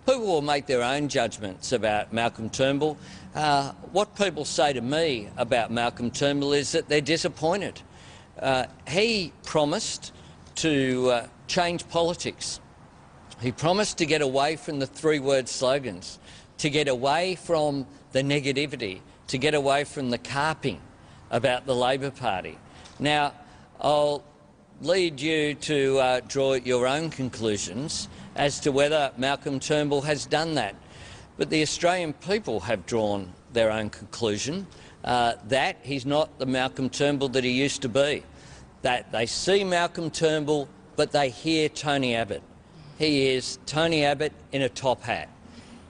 People will make their own judgments about Malcolm Turnbull. What people say to me about Malcolm Turnbull is that they're disappointed. He promised to change politics. He promised to get away from the three-word slogans, to get away from the negativity, to get away from the carping about the Labor Party. Now, I'll lead you to draw your own conclusions as to whether Malcolm Turnbull has done that. But the Australian people have drawn their own conclusion that he's not the Malcolm Turnbull that he used to be. That they see Malcolm Turnbull, but they hear Tony Abbott. He is Tony Abbott in a top hat.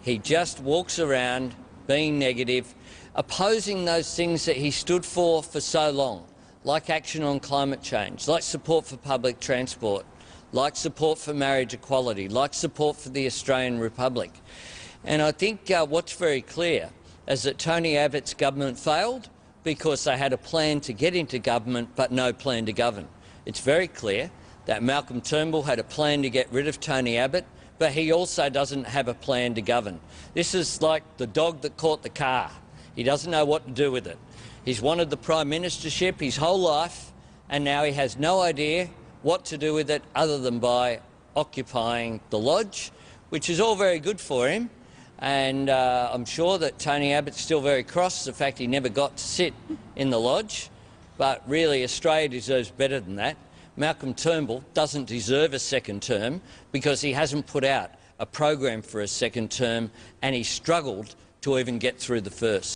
He just walks around being negative, opposing those things that he stood for so long, like action on climate change, like support for public transport, like support for marriage equality, like support for the Australian Republic. And I think what's very clear is that Tony Abbott's government failed because they had a plan to get into government but no plan to govern. It's very clear that Malcolm Turnbull had a plan to get rid of Tony Abbott, but he also doesn't have a plan to govern. This is like the dog that caught the car. He doesn't know what to do with it. He's wanted the Prime Ministership his whole life, and now he has no idea what to do with it other than by occupying the Lodge, which is all very good for him. And I'm sure that Tony Abbott's still very cross the fact he never got to sit in the Lodge. But really, Australia deserves better than that. Malcolm Turnbull doesn't deserve a second term because he hasn't put out a program for a second term, and he struggled to even get through the first.